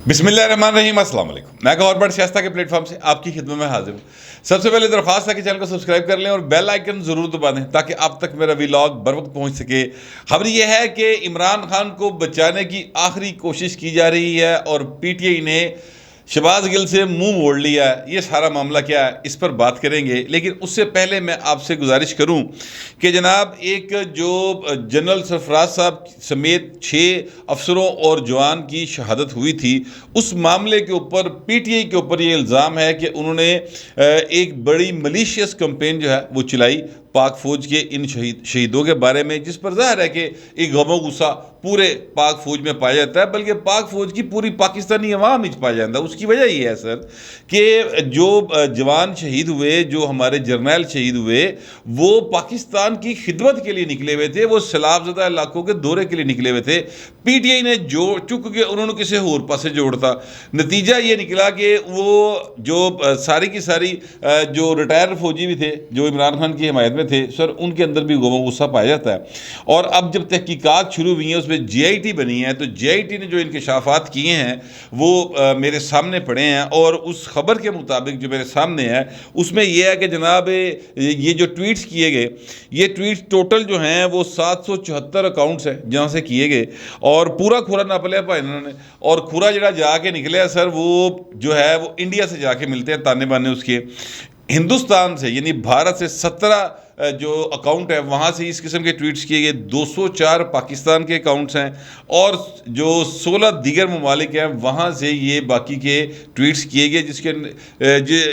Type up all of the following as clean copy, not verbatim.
بسم اللہ الرحمن الرحیم، السلام علیکم۔ میں گورنمنٹ شائستہ کے پلیٹ فارم سے آپ کی خدمت میں حاضر ہوں۔ سب سے پہلے درخواست ہے کہ چینل کو سبسکرائب کر لیں اور بیل آئیکن ضرور دبا دیں تاکہ آپ تک میرا ویلاگ بر وقت پہنچ سکے۔ خبر یہ ہے کہ عمران خان کو بچانے کی آخری کوشش کی جا رہی ہے اور پی ٹی آئی نے شہباز گل سے منہ موڑ لیا ہے۔ یہ سارا معاملہ کیا ہے اس پر بات کریں گے، لیکن اس سے پہلے میں آپ سے گزارش کروں کہ جناب ایک جو جنرل سرفراز صاحب سمیت 6 افسروں اور جوان کی شہادت ہوئی تھی، اس معاملے کے اوپر پی ٹی آئی کے اوپر یہ الزام ہے کہ انہوں نے ایک بڑی ملیشیس کمپین جو ہے وہ چلائی پاک فوج کے ان شہیدوں کے بارے میں، جس پر ظاہر ہے کہ ایک غم و غصہ پورے پاک فوج میں پایا جاتا ہے، بلکہ پاک فوج کی پوری پاکستانی عوام ہی پایا جاتا ہے۔ اس کی وجہ یہ ہے سر کہ جو جوان شہید ہوئے، جو ہمارے جرنیل شہید ہوئے، وہ پاکستان کی خدمت کے لیے نکلے ہوئے تھے، وہ سیلاب زدہ علاقوں کے دورے کے لیے نکلے ہوئے تھے۔ پی ٹی آئی نے چک کے انہوں نے کسی اور پاسے جوڑتا، نتیجہ یہ نکلا کہ وہ جو ساری کی ساری جو ریٹائر فوجی بھی تھے جو عمران خان کی حمایت میں تھے سر، ان کے اندر بھی غم و غصہ پایا جاتا ہے۔ اور اب جب تحقیقات شروع ہوئی ہیں، اس میں جے آئی ٹی بنی ہے، تو جے آئی ٹی نے جو انکشافات کیے ہیں وہ میرے سامنے پڑے ہیں، اور اس خبر کے مطابق جو میرے سامنے ہے اس میں یہ ہے کہ جناب یہ جو ٹویٹس کیے گئے، یہ ٹویٹس ٹوٹل جو ہیں وہ 774 اکاؤنٹس ہیں جہاں سے کیے گئے، اور پورا کھورا ناپ لیا پائے انہوں نے، اور کھورا جڑا جا کے نکلے سر وہ جو ہے وہ انڈیا سے جا کے ملتے ہیں تانے بانے اس کے، ہندوستان سے یعنی بھارت سے 17 جو اکاؤنٹ ہے وہاں سے اس قسم کے ٹویٹس کیے گئے، 204 پاکستان کے اکاؤنٹس ہیں، اور جو 16 دیگر ممالک ہیں وہاں سے یہ باقی کے ٹویٹس کیے گئے،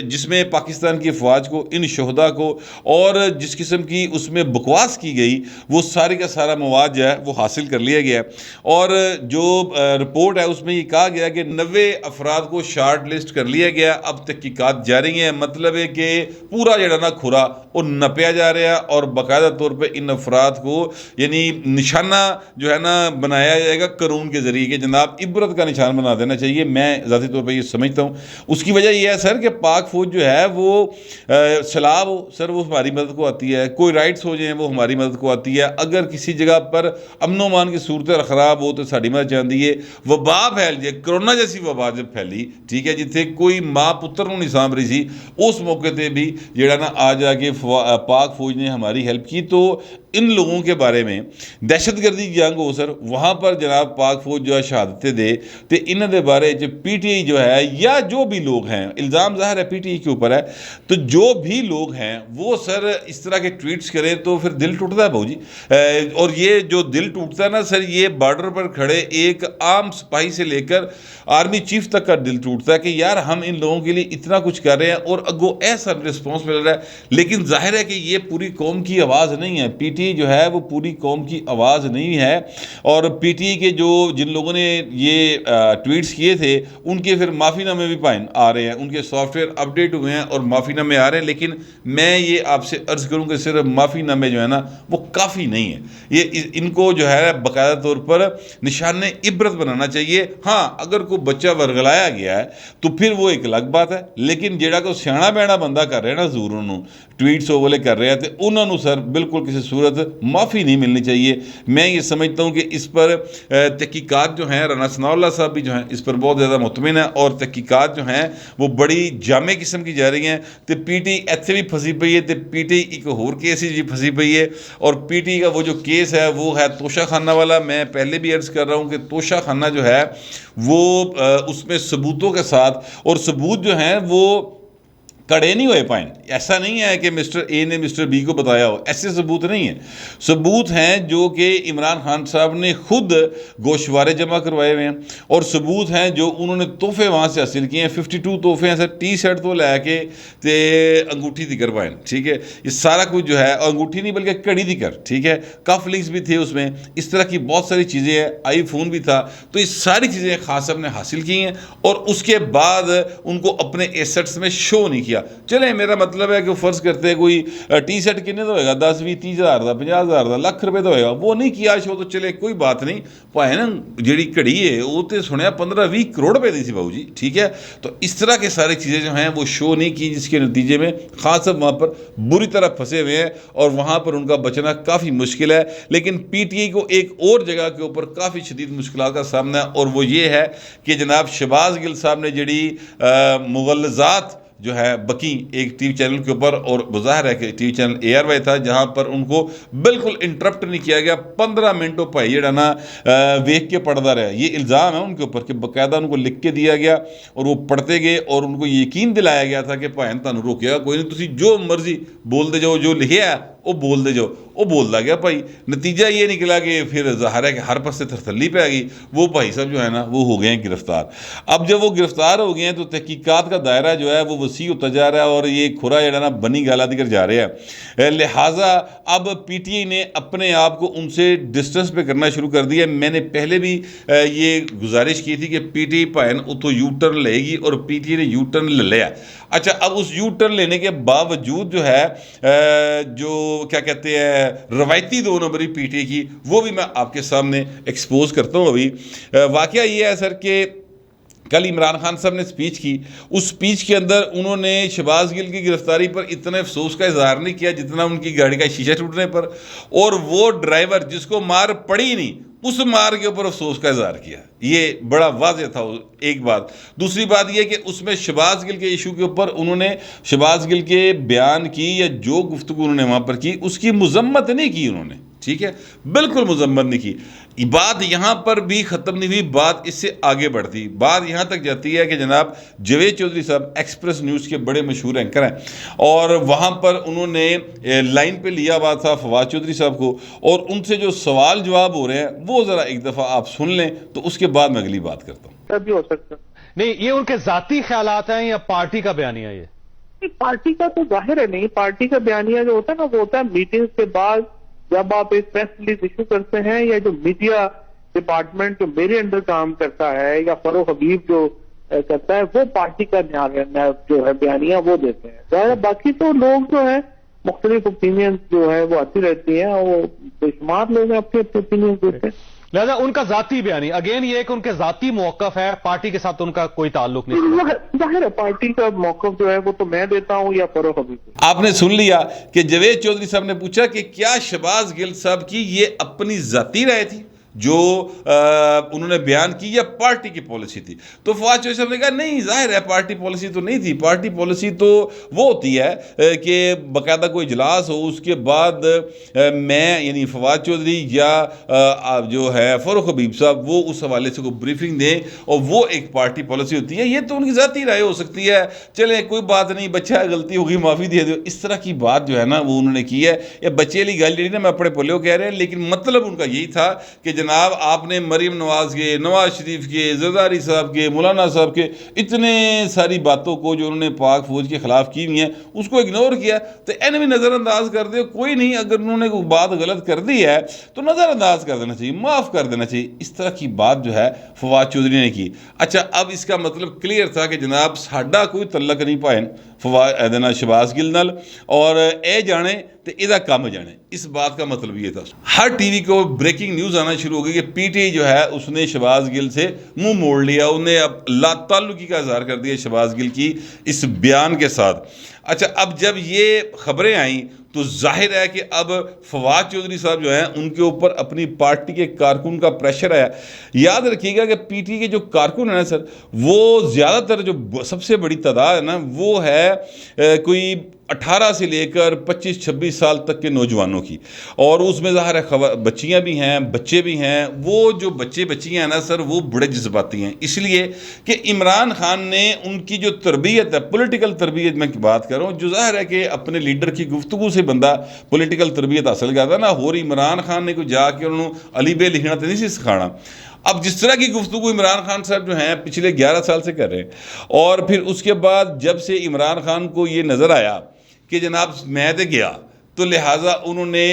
جس میں پاکستان کی افواج کو، ان شہداء کو، اور جس قسم کی اس میں بکواس کی گئی وہ ساری کا سارا مواد جو ہے وہ حاصل کر لیا گیا، اور جو رپورٹ ہے اس میں یہ کہا گیا کہ 90 افراد کو شارٹ لسٹ کر لیا گیا، اب تحقیقات جاری ہیں۔ مطلب ہے کہ پورا جڑا نا کھرا وہ نپیا جا رہا ہے، اور باقاعدہ طور پہ ان افراد کو یعنی نشانہ جو ہے نا بنایا جائے گا قانون کے ذریعے، کہ جناب عبرت کا نشان بنا دینا چاہیے۔ میں ذاتی طور پہ یہ سمجھتا ہوں۔ اس کی وجہ یہ ہے سر کہ پاک فوج جو ہے وہ سیلاب ہو سر وہ ہماری مدد کو آتی ہے، کوئی رائٹس ہو جائیں وہ ہماری مدد کو آتی ہے، اگر کسی جگہ پر امن و امان کی صورت خراب ہو تو ساری مدد چاہتی ہے، وبا پھیل جائے، کرونا جیسی وبا جب پھیلی، ٹھیک ہے، جتنے کوئی ماں پتر نوں نہیں سانبھ رہی سی، اس موقع تے بھی جڑا نا آ جا کے پاک فوج نے ہماری ہیلپ کی۔ تو ان لوگوں کے بارے میں دہشت گردی کی جنگ ہو سر، وہاں پر جناب پاک فوج جو ہے شہادتیں دے، تو انہوں دے بارے جو پی ٹی آئی جو ہے یا جو بھی لوگ ہیں، الزام ظاہر ہے پی ٹی آئی کے اوپر ہے، تو جو بھی لوگ ہیں وہ سر اس طرح کے ٹویٹس کریں تو پھر دل ٹوٹتا ہے بھاؤ جی۔ اور یہ جو دل ٹوٹتا ہے نا سر، یہ بارڈر پر کھڑے ایک عام سپاہی سے لے کر آرمی چیف تک کا دل ٹوٹتا ہے کہ یار ہم ان لوگوں کے لیے اتنا کچھ کر رہے ہیں اور اگو ایسا رسپانس مل رہا ہے، لیکن ظاہر ہے کہ یہ پوری قوم کی آواز نہیں ہے۔ پی ٹی آئی جو ہے وہ پوری قوم کی آواز نہیں ہے، اور پی ٹی آئی کے جن لوگوں نے یہ ٹویٹس کیے تھے ان کے پھر معافی نامے بھی آ رہے ہیں، ان کے سافٹ ویئر اپڈیٹ ہوئے ہیں اور معافی نامے آ رہے ہیں، لیکن میں یہ آپ سے عرض کروں کہ صرف معافی نامے جو ہے نا وہ کافی نہیں ہے، یہ ان کو جو ہے باقاعدہ طور پر نشان عبرت بنانا چاہیے۔ ہاں اگر کوئی بچہ ورگلایا گیا ہے تو پھر وہ ایک الگ بات ہے، لیکن جیڑا کو سیاح بینا بندہ کر رہے ہیں نا ضرور انہوں ٹویٹس والے کر رہے ہیں تو انہوں نے سر بالکل کسی صورت معافی نہیں ملنی چاہیے۔ میں یہ سمجھتا ہوں کہ اس پر تحقیقات جو ہیں، رانا ثناء اللہ صاحب بھی جو ہیں اس پر بہت زیادہ مطمئن ہیں، اور تحقیقات جو ہیں وہ بڑی جامع قسم کی جا رہی ہیں۔ تو پی ٹی ایتھے بھی پھنسی پئی ہے، تو پی ٹی ایک اور کیس بھی پھنسی پئی ہے، اور پی ٹی کا وہ جو کیس ہے وہ ہے توشہ خانہ والا۔ میں پہلے بھی عرض کر رہا ہوں کہ توشہ خانہ جو ہے وہ اس میں ثبوتوں کے ساتھ، اور ثبوت جو ہیں وہ کڑے نہیں ہوئے پائیں، ایسا نہیں ہے کہ مسٹر اے نے مسٹر بی کو بتایا ہو، ایسے ثبوت نہیں ہیں، ثبوت ہیں جو کہ عمران خان صاحب نے خود گوشوارے جمع کروائے ہوئے ہیں، اور ثبوت ہیں جو انہوں نے تحفے وہاں سے حاصل کیے ہیں۔ 52 تحفے ہیں سر، ٹی شرٹ تو لے کے تے انگوٹھی دیکر پائیں، ٹھیک ہے، یہ سارا کچھ جو ہے، انگوٹھی نہیں بلکہ کڑی دیکر، ٹھیک ہے، کف لنکس بھی تھے اس میں، اس طرح کی بہت ساری چیزیں ہیں، آئی فون بھی تھا، تو یہ ساری چیزیں خان صاحب نے حاصل کی ہیں، اور اس کے بعد ان کو اپنے ایسٹس میں شو نہیں کیا کیا. چلیں میرا مطلب ہے کہ فرض کرتے ہیں کوئی ٹی سیٹ کنے تو ہوئے گا 10 20 30 ہزار کا 50 ہزار کا لاکھ روپے تو ہوئے گا, وہ نہیں کیا شو تو چلے کوئی بات نہیں. پائے نا جیڑی گھڑی ہے وہ تو سنیا 15-20 کروڑ روپے دی سی باؤ جی, ٹھیک ہے. تو اس طرح کے ساری چیزیں جو ہیں وہ شو نہیں کی, جس کے نتیجے میں خان صاحب وہاں پر بری طرح پھنسے ہوئے ہیں اور وہاں پر ان کا بچنا کافی مشکل ہے. لیکن پی ٹی آئی کو ایک اور جگہ کے اوپر کافی شدید مشکلات کا سامنا ہے, اور وہ یہ ہے کہ جناب شہباز گل صاحب نے جڑی مغلظات جو ہے بکی ایک ٹی وی چینل کے اوپر, اور بظاہر ہے کہ T V channel A R Y تھا جہاں پر ان کو بالکل انٹرپٹ نہیں کیا گیا. 15 منٹوں پائی جڑا نا ویک کے پڑھتا رہا. یہ الزام ہے ان کے اوپر کہ باقاعدہ ان کو لکھ کے دیا گیا اور وہ پڑھتے گئے اور ان کو یقین دلایا گیا تھا کہ بھائن تانوں روکے گا کوئی نہیں, تسی جو مرضی بول دے جاؤ, جو لکھیا ہے وہ بول دے جاؤ. وہ بولتا گیا بھائی, نتیجہ یہ نکلا کہ پھر ظاہر ہے کہ ہر پاس سے تھرتھلی پہ آ گئی. وہ بھائی صاحب جو ہے نا وہ ہو گئے ہیں گرفتار. اب جب وہ گرفتار ہو گئے ہیں تو تحقیقات کا دائرہ جو ہے وہ وسیع ہوتا جا رہا ہے اور یہ کھرا جڑا نا بنی گالا دیگر جا رہے ہیں. لہٰذا اب پی ٹی آئی نے اپنے آپ کو ان سے ڈسٹنس پہ کرنا شروع کر دیا. میں نے پہلے بھی یہ گزارش کی تھی کہ پی ٹی آئی پائن اتو یو ٹرن لے گی, اور پی ٹی آئی نے یو ٹرن لے لیا. اچھا, اب اس یو ٹرن لینے کے باوجود جو ہے جو کیا کہتے ہیں روایتی 2 نمبری پی ٹی آئی کی, وہ بھی میں آپ کے سامنے ایکسپوز کرتا ہوں. ابھی واقعہ یہ ہے سر کہ کل عمران خان صاحب نے سپیچ کی. اس سپیچ کے اندر انہوں نے شہباز گل کی گرفتاری پر اتنے افسوس کا اظہار نہیں کیا جتنا ان کی گاڑی کا شیشہ ٹوٹنے پر, اور وہ ڈرائیور جس کو مار پڑی نہیں اس مار کے اوپر افسوس کا اظہار کیا. یہ بڑا واضح تھا ایک بات. دوسری بات یہ کہ اس میں شہباز گل کے ایشو کے اوپر انہوں نے شہباز گل کے بیان کی یا جو گفتگو انہوں نے وہاں پر کی اس کی مذمت نہیں کی انہوں نے, ٹھیک ہے, بالکل مذمت نہیں کی. بات یہاں پر بھی ختم نہیں ہوئی, بات اس سے آگے بڑھتی. بات یہاں تک جاتی ہے کہ جناب جاوید چودھری صاحب ایکسپریس نیوز کے بڑے مشہور اینکر ہیں, اور وہاں پر انہوں نے لائن پہ لیا ہوا تھا فواد چودھری صاحب کو, اور ان سے جو سوال جواب ہو رہے ہیں وہ ذرا ایک دفعہ آپ سن لیں تو اس کے بعد میں اگلی بات کرتا ہوں. بھی ہو سکتا نہیں, یہ ان کے ذاتی خیالات ہیں یا پارٹی کا بیانیہ؟ یہ پارٹی کا تو ظاہر ہے نہیں. پارٹی کا بیانیہ جو ہوتا ہے نا وہ ہوتا ہے میٹنگ کے بعد جب آپ ایک پریس ریلیز ایشو کرتے ہیں, یا جو میڈیا ڈپارٹمنٹ جو میرے انڈر کام کرتا ہے یا فروغ حبیب جو کرتا ہے وہ پارٹی کا جو ہے بیانیہ وہ دیتے ہیں. ظاہر باقی تو لوگ جو ہیں مختلف اوپینینز جو ہے وہ آتی رہتی ہیں, اور وہ بے شمار لوگ اپنے اوپینینز دیتے ہیں. لہذا ان کا ذاتی بیانی اگین یہ ہے کہ ان کے ذاتی موقف ہے, پارٹی کے ساتھ ان کا کوئی تعلق نہیں. ظاہر ہے پارٹی کا موقف جو ہے وہ تو میں دیتا ہوں یا فروغ حبیب. آپ نے سن لیا کہ جاوید چودھری صاحب نے پوچھا کہ کیا شہباز گل صاحب کی یہ اپنی ذاتی رائے تھی جو انہوں نے بیان کی یا پارٹی کی پالیسی تھی؟ تو فواد چودھری صاحب نے کہا نہیں, ظاہر ہے پارٹی پالیسی تو نہیں تھی. پارٹی پالیسی تو وہ ہوتی ہے کہ باقاعدہ کوئی اجلاس ہو, اس کے بعد میں یعنی فواد چودھری یا جو ہے فروغ حبیب صاحب وہ اس حوالے سے کوئی بریفنگ دیں, اور وہ ایک پارٹی پالیسی ہوتی ہے. یہ تو ان کی ذاتی رائے ہو سکتی ہے, چلیں کوئی بات نہیں, بچہ غلطی ہوگی معافی دے دو, اس طرح کی بات جو ہے نا وہ انہوں نے کی ہے. یہ بچے والی گل جڑی نا میں اپنے پلیو کہہ رہے ہیں, لیکن مطلب ان کا یہی تھا کہ جناب آپ نے مریم نواز کے, نواز شریف کے, زرداری صاحب کے, مولانا صاحب کے اتنے ساری باتوں کو جو انہوں نے پاک فوج کے خلاف کی ہوئی ہیں اس کو اگنور کیا. تو این بھی نظر انداز کر دے, کوئی نہیں, اگر انہوں نے کوئی بات غلط کر دی ہے تو نظر انداز کر دینا چاہیے, معاف کر دینا چاہیے. اس طرح کی بات جو ہے فواد چودھری نے کی. اچھا, اب اس کا مطلب کلیئر تھا کہ جناب ساڈا کوئی تعلق نہیں پائن فواد شہباز گل نال, اور اے جانے تو یہ کام جانے. اس بات کا مطلب یہ تھا. ہر ٹی وی کو بریکنگ نیوز آنا شروع ہو گئی کہ پی ٹی آئی جو ہے اس نے شہباز گل سے منہ موڑ لیا, انہیں اب لا تعلقی کا اظہار کر دیا شہباز گل کی اس بیان کے ساتھ. اچھا, اب جب یہ خبریں آئیں تو ظاہر ہے کہ اب فواد چودھری صاحب جو ہیں ان کے اوپر اپنی پارٹی کے کارکن کا پریشر آیا. یاد رکھیے گا کہ پی ٹی کے جو کارکن ہیں نا سر, وہ زیادہ تر جو سب سے بڑی تعداد ہے نا وہ ہے کوئی 18 سے لے کر 25-26 سال تک کے نوجوانوں کی, اور اس میں ظاہر ہے بچیاں بھی ہیں, بچے بھی ہیں. وہ جو بچیاں ہیں نا سر وہ بڑے جذباتی ہیں, اس لیے کہ عمران خان نے ان کی جو تربیت ہے, پولیٹیکل تربیت میں بات کر رہا ہوں, جو ظاہر ہے کہ اپنے لیڈر کی گفتگو سے بندہ پولیٹیکل تربیت حاصل کرتا نا, اور عمران خان نے کوئی جا کے انہوں علی بے لکھنا تو نہیں سی سکھانا. اب جس طرح کی گفتگو عمران خان صاحب جو ہیں پچھلے 11 سال سے کر رہے ہیں, اور پھر اس کے بعد جب سے عمران خان کو یہ نظر آیا کہ جناب میں تے گیا, تو لہٰذا انہوں نے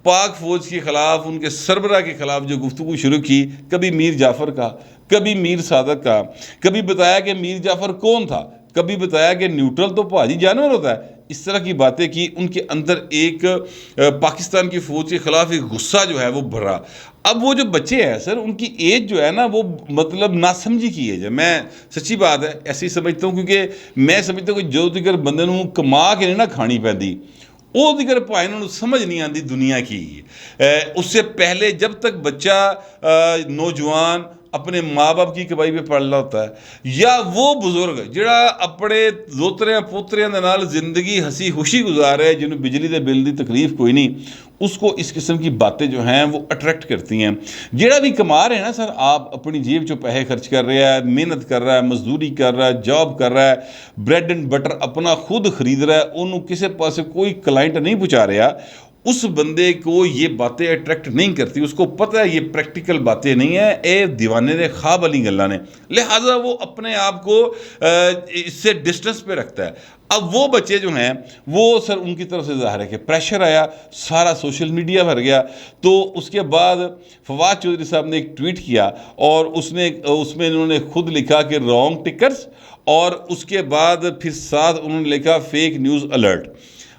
پاک فوج کے خلاف, ان کے سربراہ کے خلاف جو گفتگو شروع کی, کبھی میر جعفر کا, کبھی میر صادق کا, کبھی بتایا کہ میر جعفر کون تھا, کبھی بتایا کہ نیوٹرل تو بھاجی جانور ہوتا ہے، اس طرح کی باتیں کی. ان کے اندر ایک پاکستان کی فوج کے خلاف ایک غصہ جو ہے وہ بھرا. اب وہ جو بچے ہیں سر، ان کی ایج جو ہے نا وہ مطلب ناسمجھی کی ایج ہے. میں سچی بات ہے ایسی سمجھتا ہوں، کیونکہ میں سمجھتا ہوں کہ جو دیگر بندے نوں کما کے نہیں نا کھانی پیندی، وہ دیگر پائے انہوں سمجھ نہیں آتی دنیا کی. اس سے پہلے جب تک بچہ نوجوان اپنے ماں باپ کی کمائی پہ پڑ رہا ہوتا ہے، یا وہ بزرگ جڑا اپنے دوتریاں پوتریاں دے نال زندگی ہسی خوشی گزارے ہے، جنہوں بجلی دے بل دی تکلیف کوئی نہیں، اس کو اس قسم کی باتیں جو ہیں وہ اٹریکٹ کرتی ہیں. جڑا بھی کما رہے ہیں نا سر، آپ اپنی جیب جو پیسے خرچ کر رہے ہیں، محنت کر رہا ہے، مزدوری کر رہا ہے، جاب کر رہا ہے، بریڈ اینڈ بٹر اپنا خود خرید رہا ہے، انہوں کسی پاسے کوئی کلائنٹ نہیں پہنچا رہا، اس بندے کو یہ باتیں اٹریکٹ نہیں کرتی. اس کو پتہ ہے یہ پریکٹیکل باتیں نہیں ہیں، اے دیوانے دے خواب والی گلاں نے، لہٰذا وہ اپنے آپ کو اس سے ڈسٹنس پہ رکھتا ہے. اب وہ بچے جو ہیں وہ سر ان کی طرف سے ظاہر ہے کہ پریشر آیا، سارا سوشل میڈیا بھر گیا. تو اس کے بعد فواد چودھری صاحب نے ایک ٹویٹ کیا، اور اس میں انہوں نے خود لکھا کہ رانگ ٹکرز، اور اس کے بعد پھر ساتھ انہوں نے لکھا فیک نیوز الرٹ.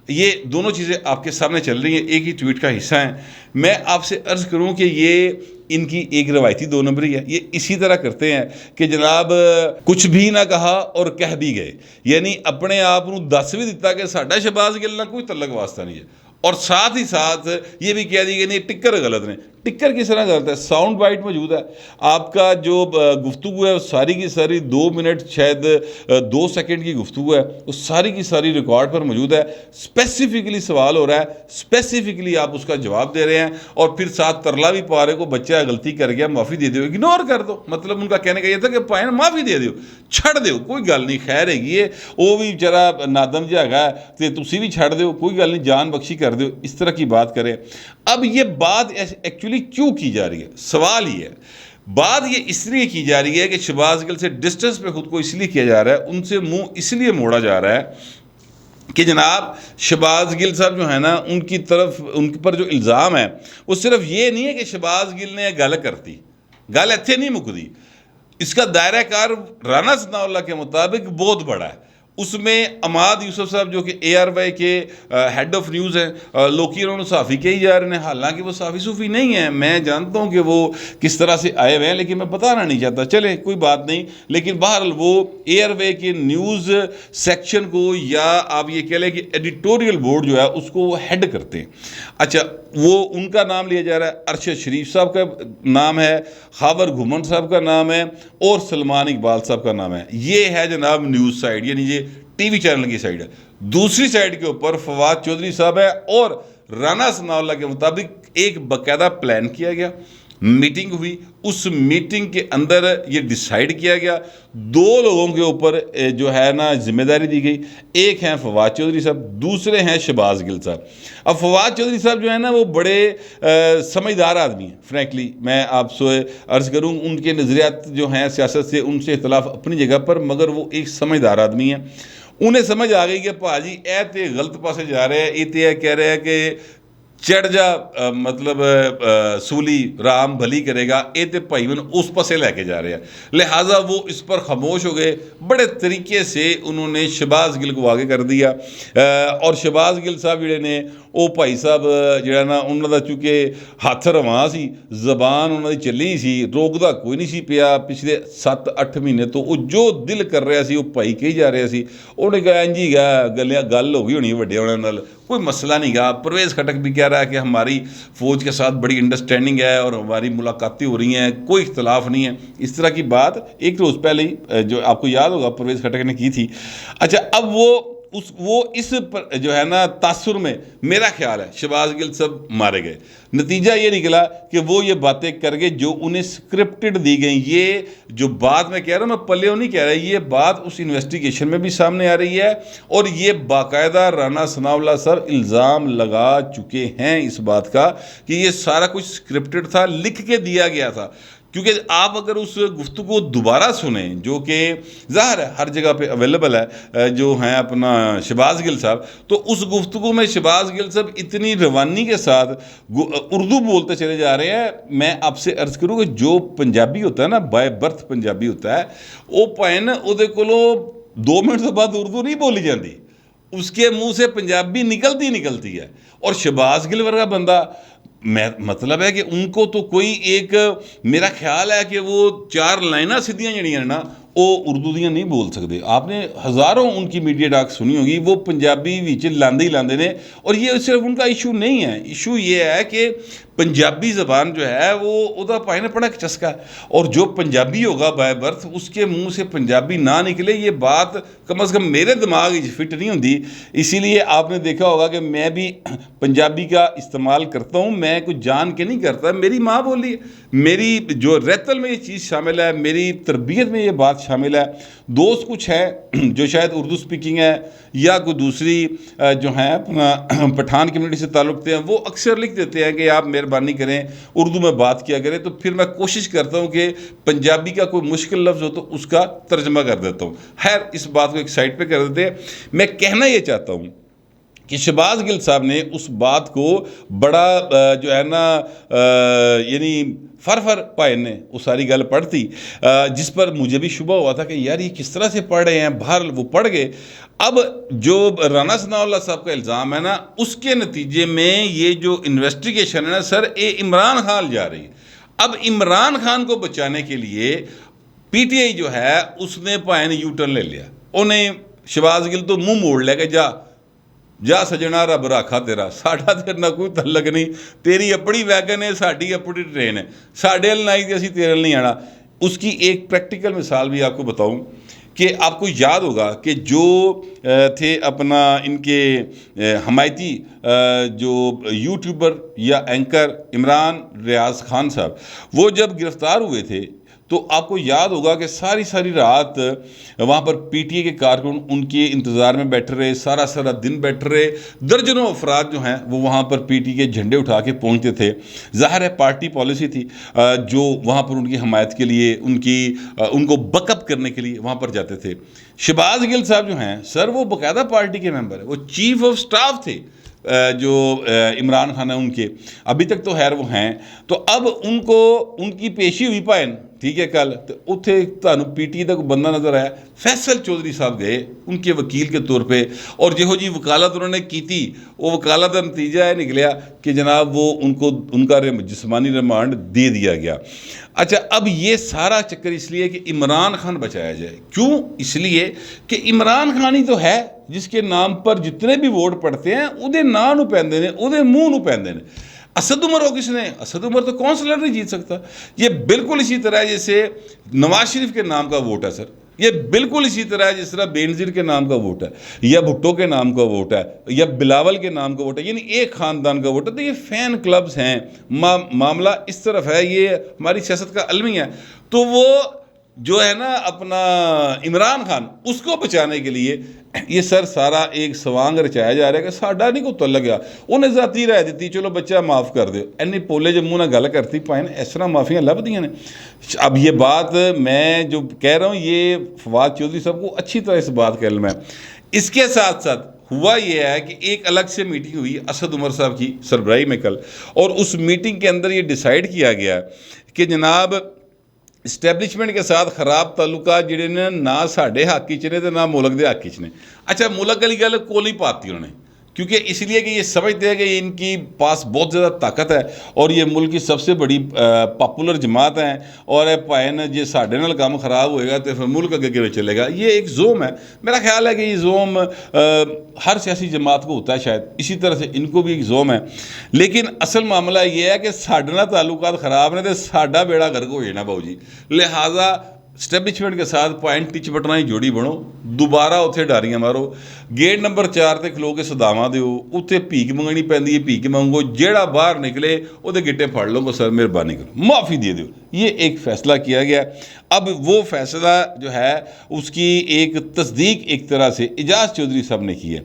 یہ دونوں چیزیں آپ کے سامنے چل رہی ہیں، ایک ہی ٹویٹ کا حصہ ہیں. میں آپ سے عرض کروں کہ یہ ان کی ایک روایتی 2 نمبری ہے. یہ اسی طرح کرتے ہیں کہ جناب کچھ بھی نہ کہا اور کہہ بھی گئے، یعنی اپنے آپ کو دس بھی دیتا کہ ساڈا شہباز گل نہ کوئی تعلق واسطہ نہیں ہے، اور ساتھ ہی ساتھ یہ بھی کہہ دی کہ نہیں ٹکر غلط نے. ٹکر کس طرح غلط ہے؟ ساؤنڈ بائٹ موجود ہے، آپ کا جو گفتگو ہے ساری کی ساری 2 منٹ شاید 2 سیکنڈ کی گفتگو ہے، وہ ساری کی ساری ریکارڈ پر موجود ہے. اسپیسیفکلی سوال ہو رہا ہے، اسپیسیفکلی آپ اس کا جواب دے رہے ہیں، اور پھر ساتھ ترلا بھی پا رہے کو بچہ غلطی کر گیا معافی دے دیو، اگنور کر دو. مطلب ان کا کہنے کا یہ تھا کہ پائیں معافی دے دیو، چھڑ دیو، کوئی گل نہیں، خیر ہے یہ وہ بھی بیچارہ نادم جہا ہے تے تسی بھی چھڑ دیو، کوئی گل نہیں، جان بخشی کر دیو، اس طرح کی بات کریں. اب یہ بات ایکچولی کیوں کی جا رہی ہے؟ سوال یہ ہے، بات یہ اس لیے کی جا رہی ہے کہ شہباز گل سے ڈسٹنس پہ خود کو اس لیے کیا جا رہا ہے، ان سے منہ اس لیے موڑا جا رہا ہے کہ جناب شہباز گل صاحب جو ہے نا، ان کی طرف ان پر جو الزام ہے وہ صرف یہ نہیں ہے کہ شہباز گل نے گل کرتی، گل ایتھے نہیں مکدی. اس کا دائرہ کار رانا ثناء اللہ کے مطابق بہت بڑا ہے. اس میں عماد یوسف صاحب جو کہ ARY کے ہیڈ آف نیوز ہیں، لوکی انہوں نے صحافی کہی جا رہے ہیں، حالانکہ وہ صحافی صوفی نہیں ہیں. میں جانتا ہوں کہ وہ کس طرح سے آئے ہوئے ہیں، لیکن میں بتانا نہیں چاہتا، چلے کوئی بات نہیں. لیکن بہرحال وہ ARY کے نیوز سیکشن کو، یا آپ یہ کہہ لیں کہ ایڈیٹوریل بورڈ جو ہے اس کو وہ ہیڈ کرتے ہیں. اچھا، وہ ان کا نام لیا جا رہا ہے، ارشد شریف صاحب کا نام ہے، خاور گھمن صاحب کا نام ہے، اور سلمان اقبال صاحب کا نام ہے. یہ ہے جناب نیوز سائیڈ، یعنی یہ ٹی وی چینل کی سائیڈ ہے. دوسری سائیڈ کے اوپر فواد چودھری صاحب ہے، اور رانا ثناء اللہ کے مطابق ایک باقاعدہ پلان کیا گیا، میٹنگ ہوئی. اس میٹنگ کے اندر یہ ڈیسائیڈ کیا گیا، 2 لوگوں کے اوپر جو ہے نا ذمہ داری دی گئی. ایک ہیں فواد چودھری صاحب، دوسرے ہیں شہباز گل صاحب. اب فواد چودھری صاحب جو ہے نا وہ بڑے سمجھدار آدمی ہیں. فرینکلی میں آپ سے عرض کروں، ان کے نظریات جو ہیں سیاست سے، ان سے اختلاف اپنی جگہ پر، مگر وہ ایک سمجھدار آدمی ہیں. انہیں سمجھ آ گئی کہ پاجی اے تے غلط پاسے جا رہے ہیں، یہ کہہ رہے ہیں کہ چڑھ جا مطلب سولی رام بھلی کرے گا، اے تے بھائی من اس پاسے لے کے جا رہے ہیں. لہٰذا وہ اس پر خاموش ہو گئے. بڑے طریقے سے انہوں نے شہباز گل کو آگے کر دیا، اور شہباز گل صاحب جڑے نے وہ بھائی صاحب جڑا نا انہوں دا چونکہ ہاتھ رواں سی، زبان انہوں دی چلی سی، روکدا کوئی نہیں سی پیا. پچھلے 7-8 مہینے تو وہ جو دل کر رہا سی وہ بھائی کہی جا رہا سی. انہوں نے کہا انجی گل ہو گئی ہونی وڈے ہونے نال، کوئی مسئلہ نہیں گا. پرویز خٹک بھی کہہ رہا ہے کہ ہماری فوج کے ساتھ بڑی انڈرسٹینڈنگ ہے اور ہماری ملاقاتیں ہو رہی ہیں، کوئی اختلاف نہیں ہے. اس طرح کی بات ایک روز پہلے ہی جو آپ کو یاد ہوگا پرویز خٹک نے کی تھی. اچھا، اب وہ اس پر جو ہے نا تاثر میں میرا خیال ہے شہباز گل صاحب مارے گئے. نتیجہ یہ نکلا کہ وہ یہ باتیں کر گئے جو انہیں سکرپٹڈ دی گئیں. یہ جو بات میں کہہ رہا ہوں، میں پلیوں نہیں کہہ رہا، یہ بات اس انویسٹیگیشن میں بھی سامنے آ رہی ہے، اور یہ باقاعدہ رانا ثناء اللہ سر الزام لگا چکے ہیں اس بات کا کہ یہ سارا کچھ سکرپٹڈ تھا، لکھ کے دیا گیا تھا. کیونکہ آپ اگر اس گفتگو دوبارہ سنیں، جو کہ ظاہر ہے ہر جگہ پہ اویلیبل ہے، جو ہیں اپنا شہباز گل صاحب، تو اس گفتگو میں شہباز گل صاحب اتنی روانی کے ساتھ اردو بولتے چلے جا رہے ہیں. میں آپ سے عرض کروں کہ جو پنجابی ہوتا ہے نا، بائی برتھ پنجابی ہوتا ہے، وہ پائن وہ 2 منٹ سے بعد اردو نہیں بولی جاتی, اس کے منہ سے پنجابی نکلتی ہے. اور شہباز گل ورگا بندہ, مطلب ہے کہ ان کو تو کوئی ایک, میرا خیال ہے کہ وہ 4 لائنہ سیدھیاں جڑیاں ہیں نا وہ اردو دیاں نہیں بول سکتے. آپ نے ہزاروں ان کی میڈیا ٹاک سنی ہوگی, وہ پنجابی وچ لاندے نے. اور یہ صرف ان کا ایشو نہیں ہے, ایشو یہ ہے کہ پنجابی زبان جو ہے وہ دا پائے نے پڑا ایک چسکا ہے, اور جو پنجابی ہوگا بائی برتھ اس کے منہ سے پنجابی نہ نکلے, یہ بات کم از کم میرے دماغ فٹ نہیں ہوتی. اسی لیے آپ نے دیکھا ہوگا کہ میں بھی پنجابی کا استعمال کرتا ہوں, میں کچھ جان کے نہیں کرتا, میری ماں بولی ہے, میری جو ریتل میں یہ چیز شامل ہے, میری تربیت میں یہ بات شامل ہے. دوست کچھ ہیں جو شاید اردو سپیکنگ ہے یا کوئی دوسری جو ہیں اپنا پٹھان کمیونٹی سے تعلق رکھتے ہیں, وہ اکثر لکھ دیتے ہیں کہ آپ مہربانی کریں اردو میں بات کیا کریں, تو پھر میں کوشش کرتا ہوں کہ پنجابی کا کوئی مشکل لفظ ہو تو اس کا ترجمہ کر دیتا ہوں. خیر اس بات کو ایک سائڈ پہ کر دیتے ہیں. میں کہنا یہ چاہتا ہوں کہ شہباز گل صاحب نے اس بات کو بڑا جو ہے نا یعنی فر پائے نے وہ ساری گل پڑھتی, جس پر مجھے بھی شبہ ہوا تھا کہ یار یہ کس طرح سے پڑھ رہے ہیں. باہر وہ پڑھ گئے. اب جو رانا ثناء اللہ صاحب کا الزام ہے نا, اس کے نتیجے میں یہ جو انویسٹیگیشن ہے نا سر, عمران خان جا رہی ہے. اب عمران خان کو بچانے کے لیے پی ٹی آئی جو ہے اس نے پائے نے یو ٹرن لے لیا. انہیں شہباز گل تو منہ موڑ لیا کہ جا سجنا رب راکھا تیرا, ساڈا تیرے نہ کوئی تعلق نہیں, تیری اپنی ویگن ہے, ساڈی اپنی ٹرین ہے, ساڈے ال نہ آئی تے اسی تیرے ال نہیں آنا. اس کی ایک پریکٹیکل مثال بھی آپ کو بتاؤں کہ آپ کو یاد ہوگا کہ جو تھے اپنا ان کے حمایتی جو یوٹیوبر یا اینکر عمران ریاض خان صاحب, وہ جب گرفتار ہوئے تھے تو آپ کو یاد ہوگا کہ ساری رات وہاں پر پی ٹی اے کے کارکن ان کے انتظار میں بیٹھے رہے, سارا دن بیٹھے رہے. درجنوں افراد جو ہیں وہ وہاں پر پی ٹی اے کے جھنڈے اٹھا کے پہنچتے تھے. ظاہر ہے پارٹی پالیسی تھی جو وہاں پر ان کی حمایت کے لیے, ان کو بک اپ کرنے کے لیے وہاں پر جاتے تھے. شہباز گل صاحب جو ہیں سر وہ باقاعدہ پارٹی کے ممبر ہیں, وہ چیف آف سٹاف تھے جو عمران خان ہیں ان کے, ابھی تک تو خیر وہ ہیں. تو اب ان کی پیشی ہوئی پائن ٹھیک ہے کل, تو اتنے تمہیں پی ٹی اے کا کوئی بندہ نظر آیا, فیصل چودھری صاحب گئے ان کے وکیل کے طور پہ, اور جہو جی وکالت انہوں نے کی تھی وہ وکالت کا نتیجہ ہے نکلیا کہ جناب وہ ان کا جسمانی ریمانڈ دے دیا گیا. اچھا اب یہ سارا چکر اس لیے کہ عمران خان بچایا جائے. کیوں؟ اس لیے کہ عمران خان ہی تو ہے جس کے نام پر جتنے بھی ووٹ پڑتے ہیں وہ نام نو پیندے نے, وہ منہ نو پیندے نے. اسد عمر ہو کس نے, اسد عمر تو کونسلر نہیں جیت سکتا. یہ بالکل اسی طرح جیسے نواز شریف کے نام کا ووٹ ہے سر, یہ بالکل اسی طرح جس طرح بینظیر کے نام کا ووٹ ہے یا بھٹو کے نام کا ووٹ ہے یا بلاول کے نام کا ووٹ ہے, یعنی ایک خاندان کا ووٹ ہے. تو یہ فین کلبز ہیں, معاملہ اس طرف ہے, یہ ہماری سیاست کا علمی ہے. تو وہ جو ہے نا اپنا عمران خان, اس کو بچانے کے لیے یہ سر سارا ایک سوانگ رچایا جا رہا ہے کہ ساڈا نہیں کوئی تعلق گیا, انہیں ذاتی رائے دیتی چلو بچہ معاف کر دو. اینی پولے جو منہ نہ گل کرتی پائیں اس طرح معافیاں لب دیاں نے. اب یہ بات میں جو کہہ رہا ہوں یہ فواد چودھری صاحب کو اچھی طرح اس بات کا علم ہے. اس کے ساتھ ساتھ ہوا یہ ہے کہ ایک الگ سے میٹنگ ہوئی اسد عمر صاحب کی سربراہی میں کل, اور اس میٹنگ کے اندر یہ ڈیسائیڈ کیا گیا کہ جناب اسٹیبلشمنٹ کے ساتھ خراب تعلقات جڑے نے نہ ساڈے حق چ نے نہ ملک دے حق چ نے. اچھا ملک والی گل کول نہیں پاتی انہوں نے, کیونکہ اس لیے کہ یہ سمجھتے ہیں کہ ان کی پاس بہت زیادہ طاقت ہے اور یہ ملک کی سب سے بڑی پاپولر جماعت ہیں, اور پائن جی ساڈے نال کام خراب ہوئے گا تو پھر ملک اگے کیویں چلے گا. یہ ایک زوم ہے. میرا خیال ہے کہ یہ زوم ہر سیاسی جماعت کو ہوتا ہے, شاید اسی طرح سے ان کو بھی ایک زوم ہے. لیکن اصل معاملہ یہ ہے کہ ساڈے نال تعلقات خراب نے تو ساڈا بیڑا گرک ہو جانا باؤ جی. لہٰذا اسٹیبلشمنٹ کے ساتھ پوائنٹ ٹچ بٹنا ہی جوڑی بنو, دوبارہ اتنے ڈاریاں مارو, گیٹ نمبر 4 تے کھلو کے صداواں دیو, اتنے بھیک منگنی پیندی ہے, بھیک منگو, جیڑا باہر نکلے وہ گٹے پھڑ لو, سر مہربانی کرو معافی دے دیو. یہ ایک فیصلہ کیا گیا. اب وہ فیصلہ جو ہے اس کی ایک تصدیق ایک طرح سے اعجاز چودھری صاحب نے کی ہے.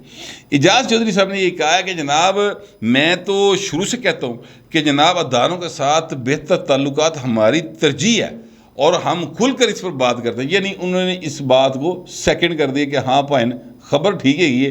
اعجاز چودھری صاحب نے یہ کہا ہے کہ جناب میں تو شروع سے کہتا ہوں کہ جناب اداروں کے ساتھ بہتر تعلقات ہماری ترجیح ہے اور ہم کھل کر اس پر بات کرتے ہیں. یعنی انہوں نے اس بات کو سیکنڈ کر دیا کہ ہاں پائن خبر ٹھیک ہے, یہ